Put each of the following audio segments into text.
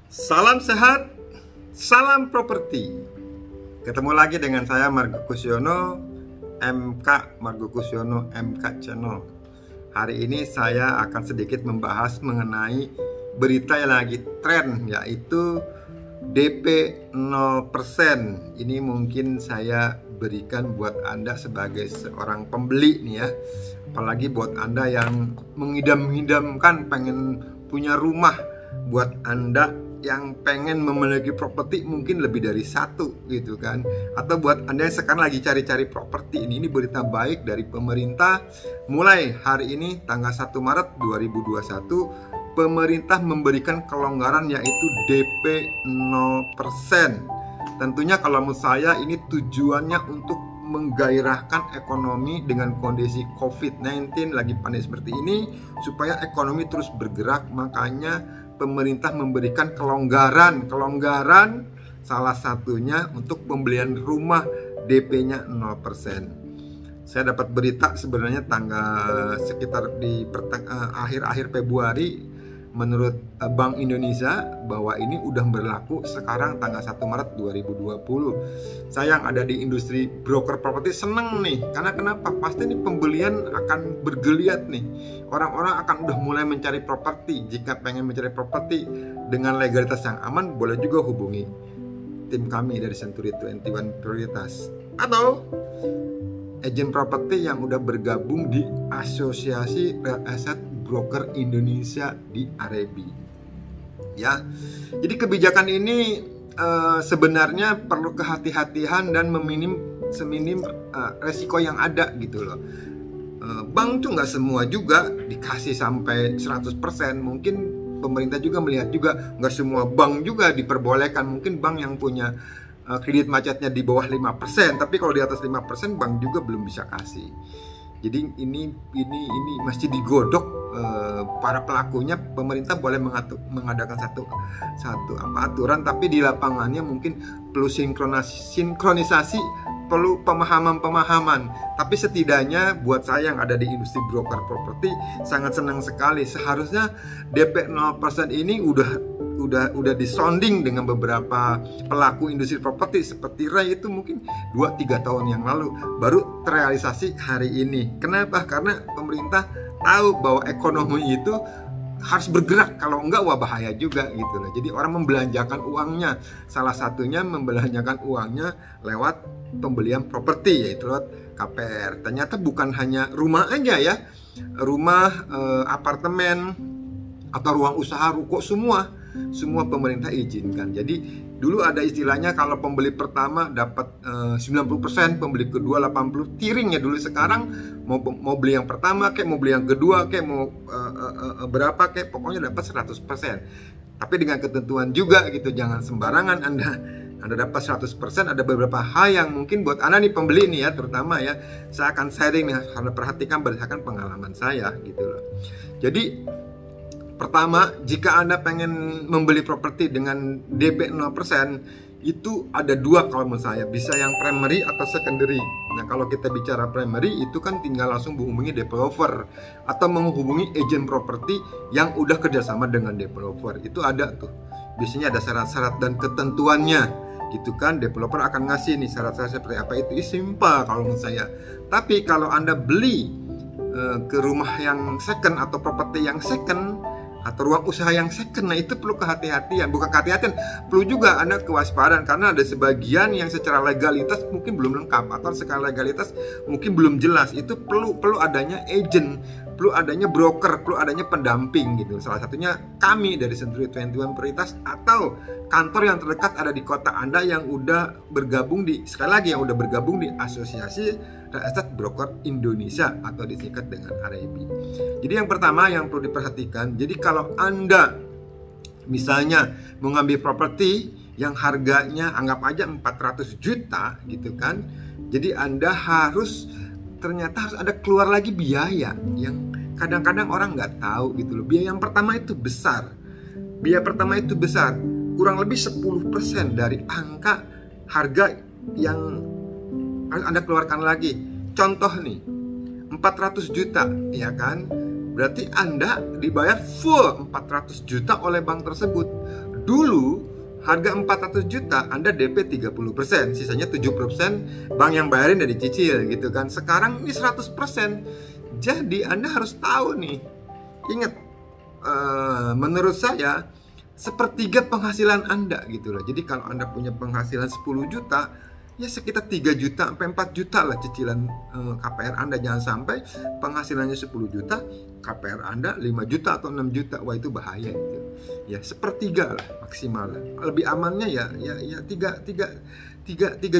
Salam sehat, salam properti. Ketemu lagi dengan saya Margo Kusyono, MK Margo Kusyono, MK Channel. Hari ini saya akan sedikit membahas mengenai berita yang lagi tren, yaitu DP 0%. Ini mungkin saya berikan buat Anda sebagai seorang pembeli nih ya. Apalagi buat Anda yang mengidam-idamkan pengen punya rumah, buat Anda yang pengen memiliki properti mungkin lebih dari satu gitu kan, atau buat Anda yang sekarang lagi cari-cari properti, ini berita baik dari pemerintah. Mulai hari ini tanggal 1 Maret 2021 pemerintah memberikan kelonggaran yaitu DP 0%. Tentunya kalau menurut saya ini tujuannya untuk menggairahkan ekonomi dengan kondisi COVID-19 lagi pandemi seperti ini, supaya ekonomi terus bergerak. Makanya pemerintah memberikan kelonggaran salah satunya untuk pembelian rumah DP-nya 0%. Saya dapat berita sebenarnya tanggal sekitar di akhir-akhir Februari menurut Bank Indonesia bahwa ini udah berlaku sekarang tanggal 1 Maret 2020. Saya yang ada di industri broker properti seneng nih, karena kenapa? Pasti nih pembelian akan bergeliat nih. Orang-orang akan udah mulai mencari properti. Jika pengen mencari properti dengan legalitas yang aman, boleh juga hubungi tim kami dari Century 21 Prioritas atau agen properti yang udah bergabung di Asosiasi Real Estate Broker Indonesia di Arebi. Ya, jadi kebijakan ini sebenarnya perlu kehati-hatian dan seminim resiko yang ada gitu loh. Bank tuh nggak semua juga dikasih sampai 100%. Mungkin pemerintah juga melihat juga nggak semua bank juga diperbolehkan. Mungkin bank yang punya kredit macetnya di bawah 5%, tapi kalau di atas 5% bank juga belum bisa kasih. Jadi ini mesti digodok para pelakunya. Pemerintah boleh mengadakan satu aturan, tapi di lapangannya mungkin perlu sinkronisasi, perlu pemahaman. Tapi setidaknya buat saya yang ada di industri broker properti sangat senang sekali. Seharusnya DP 0% ini udah disonding dengan beberapa pelaku industri properti seperti Ray, itu mungkin 2-3 tahun yang lalu baru terrealisasi hari ini. Kenapa? Karena pemerintah tahu bahwa ekonomi itu harus bergerak, kalau enggak wah bahaya juga gitu loh. Jadi orang membelanjakan uangnya, salah satunya membelanjakan uangnya lewat pembelian properti, yaitu lewat KPR. Ternyata bukan hanya rumah aja ya, rumah, apartemen atau ruang usaha, ruko, semua pemerintah izinkan. Jadi dulu ada istilahnya kalau pembeli pertama dapat 90%, pembeli kedua 80%, tiringnya dulu. Sekarang mau beli yang pertama kayak mau beli yang kedua kayak mau berapa kayak pokoknya dapat 100%. Tapi dengan ketentuan juga gitu, jangan sembarangan Anda dapat 100%. Ada beberapa hal yang mungkin buat Anda nih pembeli nih ya, terutama ya, saya akan sharing nih, Anda perhatikan berdasarkan pengalaman saya gitu loh. Jadi pertama, jika Anda pengen membeli properti dengan DP 0%, itu ada dua kalau menurut saya, bisa yang primary atau secondary. Nah, kalau kita bicara primary itu kan tinggal langsung menghubungi developer atau menghubungi agent properti yang udah kerjasama dengan developer. Itu ada tuh, biasanya ada syarat-syarat dan ketentuannya gitu kan. Developer akan ngasih nih syarat-syarat seperti apa, itu simpel kalau menurut saya. Tapi kalau Anda beli ke rumah yang second atau properti yang second atau ruang usaha yang second, nah itu perlu kehati-hatian. Bukan kehati-hatian, perlu juga Anda kewaspadaan, karena ada sebagian yang secara legalitas mungkin belum lengkap atau secara legalitas mungkin belum jelas. Itu perlu adanya agent, perlu adanya broker, perlu adanya pendamping gitu. Salah satunya kami dari Century 21 Prioritas atau kantor yang terdekat ada di kota Anda yang udah bergabung di, sekali lagi, yang udah bergabung di Asosiasi Real Estate Broker Indonesia atau disingkat dengan Arebi. Jadi yang pertama yang perlu diperhatikan, jadi kalau Anda misalnya mengambil properti yang harganya anggap aja 400 juta gitu kan, jadi Anda ternyata harus ada keluar lagi biaya yang kadang-kadang orang nggak tahu gitu loh. Biaya yang pertama itu besar. Biaya pertama itu besar, kurang lebih 10% dari angka harga yang Anda keluarkan lagi. Contoh nih, 400 juta ya kan, berarti Anda dibayar full 400 juta oleh bank tersebut. Dulu harga 400 juta Anda DP 30%, sisanya 70% bank yang bayarin dari cicil gitu kan. Sekarang ini 100%. Jadi Anda harus tahu nih. Ingat, menurut saya sepertiga penghasilan Anda gitu loh. Jadi kalau Anda punya penghasilan 10 juta, ya sekitar 3 juta sampai 4 juta lah cicilan KPR Anda. Jangan sampai penghasilannya 10 juta, KPR Anda 5 juta atau 6 juta. Wah, itu bahaya gitu. Ya sepertiga lah maksimal lah. Lebih amannya ya 3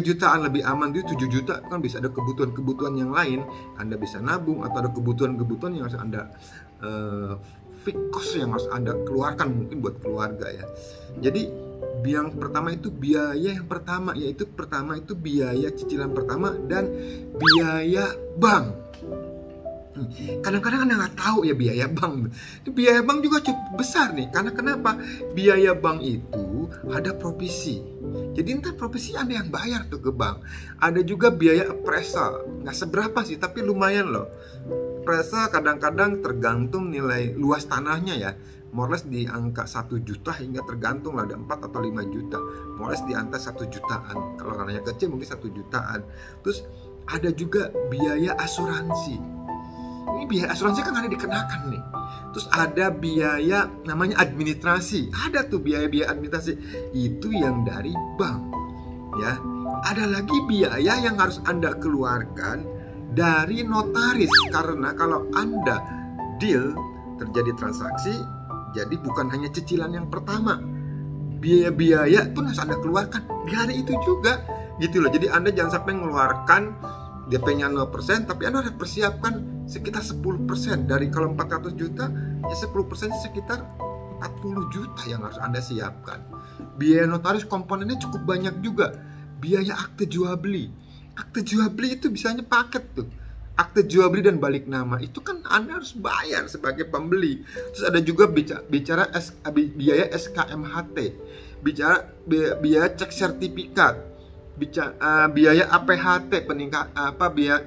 jutaan lebih aman. Itu 7 juta kan bisa ada kebutuhan-kebutuhan yang lain. Anda bisa nabung atau ada kebutuhan-kebutuhan yang harus Anda fixed cost yang harus Anda keluarkan mungkin buat keluarga ya. Jadi yang pertama itu biaya yang pertama, yaitu pertama itu biaya cicilan pertama dan biaya bank. Kadang-kadang Anda nggak tahu ya biaya bank. Biaya bank juga cukup besar nih. Karena kenapa? Biaya bank itu ada provisi. Jadi entah provisi Anda yang bayar tuh ke bank. Ada juga biaya appraisal. Nggak seberapa sih, tapi lumayan loh. Appraisal kadang-kadang tergantung nilai luas tanahnya ya. More or less di angka 1 juta hingga tergantung lah, ada 4 atau 5 juta. More or less di angka 1 jutaan. Kalau tanahnya kecil mungkin 1 jutaan. Terus ada juga biaya asuransi. Ini biaya asuransi kan ada dikenakan nih. Terus ada biaya namanya administrasi. Ada tuh biaya-biaya administrasi. Itu yang dari bank ya. Ada lagi biaya yang harus Anda keluarkan dari notaris. Karena kalau Anda deal, terjadi transaksi, jadi bukan hanya cicilan yang pertama, biaya-biaya pun harus Anda keluarkan di hari itu juga gitu loh. Jadi Anda jangan sampai mengeluarkan DP-nya 0%, tapi Anda harus persiapkan sekitar 10%. Dari kalau 400 juta, ya 10% sekitar 40 juta yang harus Anda siapkan. Biaya notaris komponennya cukup banyak juga. Biaya akte jual beli. Akte jual beli itu bisanya paket tuh. Akte jual beli dan balik nama itu kan Anda harus bayar sebagai pembeli. Terus ada juga biaya SKMHT, biaya cek sertifikat, biaya APHT,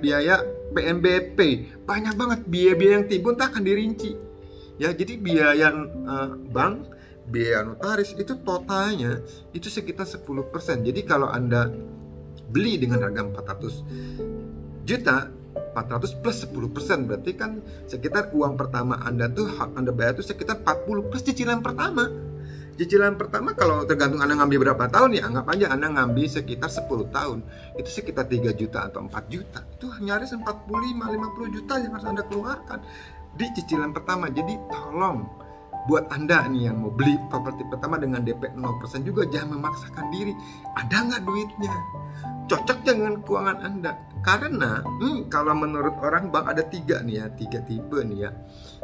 biaya PNBP. Banyak banget biaya-biaya yang timbul tak akan dirinci ya. Jadi biaya bank, biaya notaris itu totalnya itu sekitar 10%. Jadi kalau Anda beli dengan harga 400 juta, 400 plus 10% berarti kan sekitar uang pertama Anda bayar tuh sekitar 40 plus cicilan pertama. Cicilan pertama kalau tergantung Anda ngambil berapa tahun ya, anggap aja Anda ngambil sekitar 10 tahun. Itu sekitar 3 juta atau 4 juta. Itu nyaris 45-50 juta yang harus Anda keluarkan di cicilan pertama. Jadi tolong buat Anda nih yang mau beli properti pertama dengan DP 0% juga jangan memaksakan diri. Ada nggak duitnya? Cocok dengan keuangan Anda. Karena kalau menurut orang bank ada 3 nih ya, 3 tipe nih ya.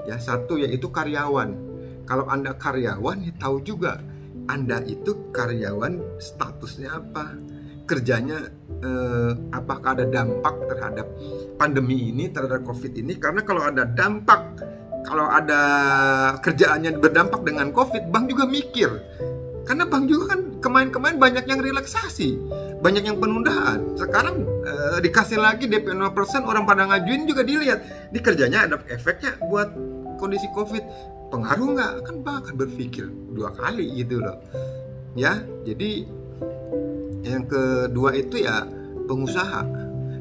Ya, satu yaitu karyawan. Kalau Anda karyawan, ya tahu juga Anda itu karyawan statusnya apa, kerjanya apakah ada dampak terhadap pandemi ini, terhadap COVID ini. Karena kalau ada dampak, kalau ada kerjaannya berdampak dengan COVID, bank juga mikir. Karena bank juga kan kemarin-kemarin banyak yang relaksasi, banyak yang penundaan. Sekarang dikasih lagi DP 0%, orang pada ngajuin juga dilihat, di kerjanya ada efeknya buat kondisi COVID. Pengaruh nggak? Kan bank akan berpikir 2 kali gitu loh ya. Jadi yang kedua itu ya pengusaha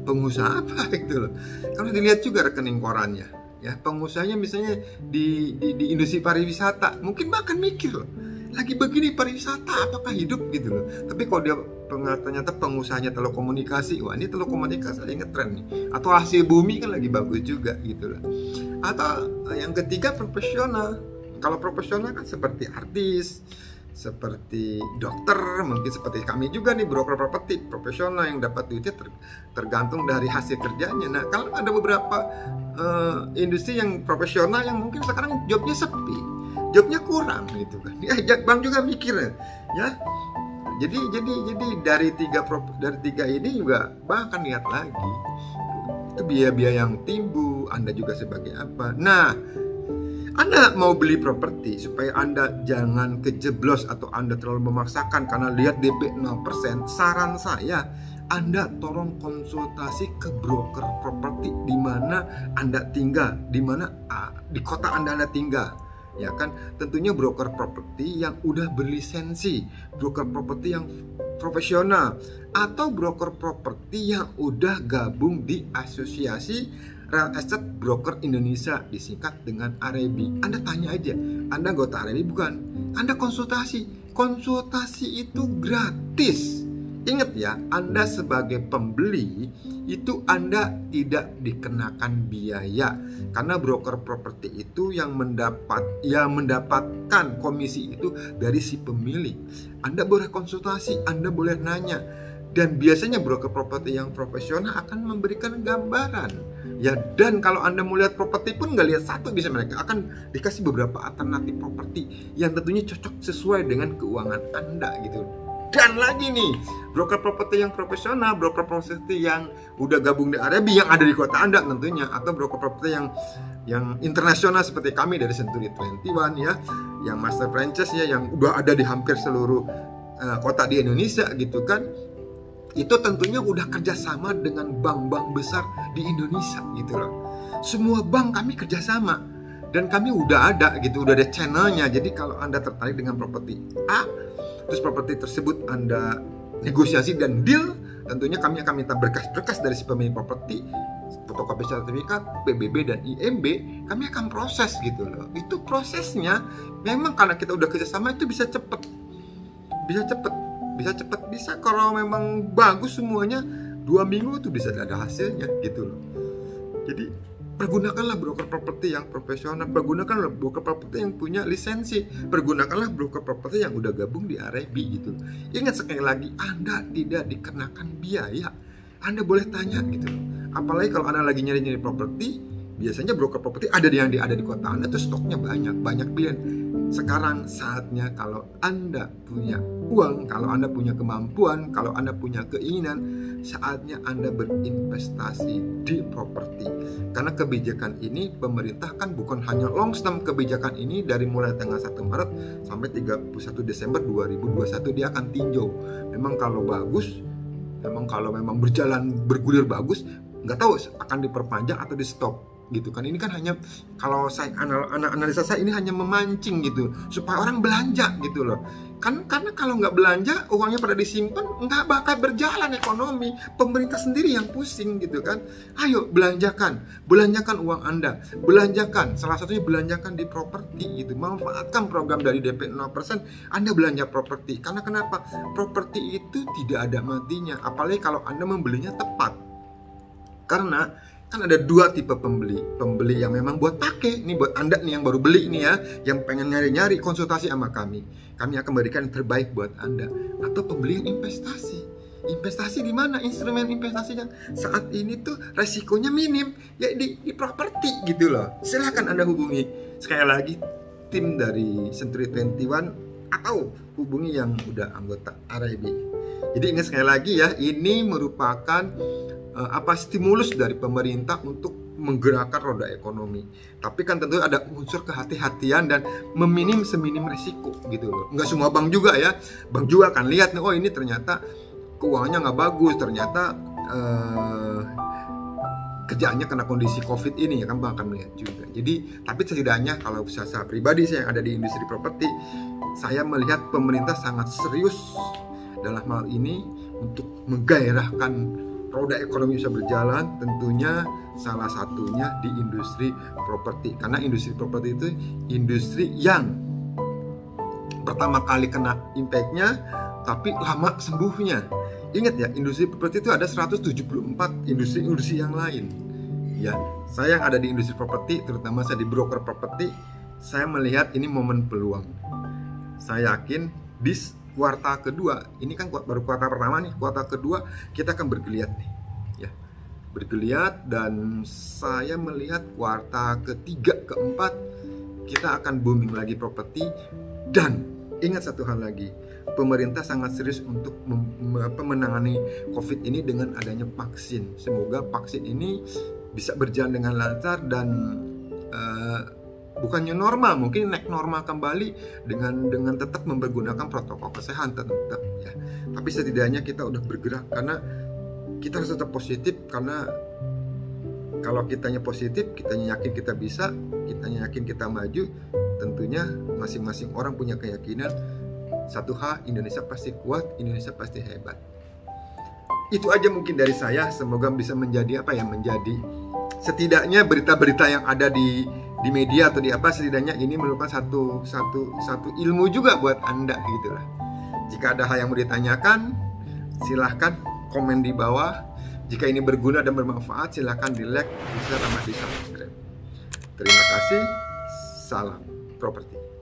apa gitu loh. Kalau dilihat juga rekening korannya ya, pengusahanya misalnya di industri pariwisata mungkin bahkan mikir loh, lagi begini pariwisata apakah hidup gitu loh. Tapi kalau dia ternyata pengusahanya telekomunikasi, wah ini telekomunikasi lagi ngetren nih, atau hasil bumi kan lagi bagus juga gitu loh. Atau yang ketiga profesional. Kalau profesional kan seperti artis, seperti dokter, mungkin seperti kami juga nih broker properti profesional yang dapat duitnya tergantung dari hasil kerjanya. Nah kalau ada beberapa industri yang profesional yang mungkin sekarang jobnya sepi, jobnya kurang gitu kan. Ya bank juga mikir ya. Jadi dari tiga ini juga bank akan lihat lagi itu biaya-biaya yang timbul. Anda juga sebagai apa. Nah, Anda mau beli properti supaya Anda jangan kejeblos atau Anda terlalu memaksakan karena lihat DP 0%. Saran saya, Anda tolong konsultasi ke broker properti di mana Anda tinggal, di mana di kota Anda tinggal. ya kan? Tentunya broker properti yang udah berlisensi, broker properti yang profesional, atau broker properti yang udah gabung di Asosiasi Real Estate Broker Indonesia, disingkat dengan AREBI. Anda tanya aja, Anda anggota AREBI bukan? Anda konsultasi. Konsultasi itu gratis. Ingat ya, Anda sebagai pembeli itu Anda tidak dikenakan biaya, karena broker properti itu yang mendapatkan komisi itu dari si pemilik. Anda boleh konsultasi, Anda boleh nanya, dan biasanya broker properti yang profesional akan memberikan gambaran. Ya, dan kalau Anda mau lihat properti pun nggak lihat satu, bisa mereka akan dikasih beberapa alternatif properti yang tentunya cocok sesuai dengan keuangan Anda gitu. Dan lagi nih, broker properti yang profesional, broker properti yang udah gabung di AREBI yang ada di kota Anda tentunya, atau broker properti yang internasional seperti kami dari Century 21 ya, yang master franchise ya, yang udah ada di hampir seluruh kota di Indonesia gitu kan. Itu tentunya udah kerjasama dengan bank-bank besar di Indonesia gitu loh. Semua bank kami kerjasama, dan kami udah ada gitu, udah ada channelnya. Jadi kalau Anda tertarik dengan properti A, terus properti tersebut Anda negosiasi dan deal, tentunya kami akan minta berkas-berkas dari si pemilik properti, fotokopi sertifikat, PBB dan IMB, kami akan proses gitu loh. Itu prosesnya memang karena kita udah kerjasama itu bisa cepet, bisa kalau memang bagus semuanya 2 minggu itu bisa ada hasilnya gitu loh. Jadi pergunakanlah broker properti yang profesional, pergunakanlah broker properti yang punya lisensi, pergunakanlah broker properti yang udah gabung di AREBI gitu loh. Ingat sekali lagi, Anda tidak dikenakan biaya. Anda boleh tanya gitu loh. Apalagi kalau Anda lagi nyari-nyari properti, biasanya broker properti ada di kota Anda tuh stoknya banyak pilihan. Sekarang saatnya kalau Anda punya uang, kalau Anda punya kemampuan, kalau Anda punya keinginan, saatnya Anda berinvestasi di properti. Karena kebijakan ini pemerintah kan bukan hanya long term, kebijakan ini dari mulai tanggal 1 Maret sampai 31 Desember 2021 dia akan tinjau. Memang kalau bagus, kalau memang bergulir bagus, nggak tahu akan diperpanjang atau di stop gitu kan. Ini kan hanya, kalau saya analisa saya, ini hanya memancing gitu supaya orang belanja gitu loh. Karena kalau nggak belanja, uangnya pada disimpan, nggak bakal berjalan ekonomi. Pemerintah sendiri yang pusing gitu kan. Ayo belanjakan uang Anda, salah satunya belanjakan di properti gitu. Manfaatkan program dari DP 0%, Anda belanja properti. Karena kenapa? Properti itu tidak ada matinya, apalagi kalau Anda membelinya tepat. Karena kan ada 2 tipe pembeli yang memang buat pakai. Ini buat Anda nih yang baru beli nih ya, yang pengen nyari-nyari, konsultasi sama kami akan berikan yang terbaik buat Anda. Atau pembeli yang investasi di mana? Instrumen investasi yang saat ini tuh resikonya minim, ya di properti gitu loh. Silahkan Anda hubungi sekali lagi tim dari Century 21 atau hubungi yang udah anggota AREBI. Jadi ingat sekali lagi ya, ini merupakan stimulus dari pemerintah untuk menggerakkan roda ekonomi. Tapi kan tentu ada unsur kehati-hatian dan seminim resiko gitu loh. Nggak semua bank juga ya. Bank juga kan lihat nih, oh ini ternyata keuangannya nggak bagus, ternyata kerjaannya kena kondisi COVID ini, ya kan bank akan melihat juga. Jadi, tapi setidaknya kalau saya pribadi, saya yang ada di industri properti, saya melihat pemerintah sangat serius dalam hal ini untuk menggairahkan roda ekonomi bisa berjalan, tentunya salah satunya di industri properti. Karena industri properti itu industri yang pertama kali kena impact-nya, tapi lama sembuhnya. Ingat ya, industri properti itu ada 174 industri yang lain. Ya, saya yang ada di industri properti, terutama saya di broker properti, saya melihat ini momen peluang. Saya yakin di kuartal kedua, ini kan baru kuartal pertama nih, kuartal kedua kita akan bergeliat nih, ya, bergeliat, dan saya melihat kuartal ketiga, keempat kita akan booming lagi properti. Dan ingat satu hal lagi, pemerintah sangat serius untuk menangani COVID ini dengan adanya vaksin. Semoga vaksin ini bisa berjalan dengan lancar dan bukannya normal, mungkin naik normal kembali dengan tetap mempergunakan protokol kesehatan tetap ya. Tapi setidaknya kita udah bergerak, karena kita harus tetap positif. Karena kalau kitanya positif, kitanya yakin kita bisa, kitanya yakin kita maju, tentunya masing-masing orang punya keyakinan satu hal, Indonesia pasti kuat, Indonesia pasti hebat. Itu aja mungkin dari saya. Semoga bisa menjadi menjadi setidaknya berita-berita yang ada di media atau di setidaknya ini merupakan satu ilmu juga buat Anda gitulah. Jika ada hal yang mau ditanyakan, silahkan komen di bawah. Jika ini berguna dan bermanfaat, silahkan di like, di share, sama di subscribe. Terima kasih. Salam properti.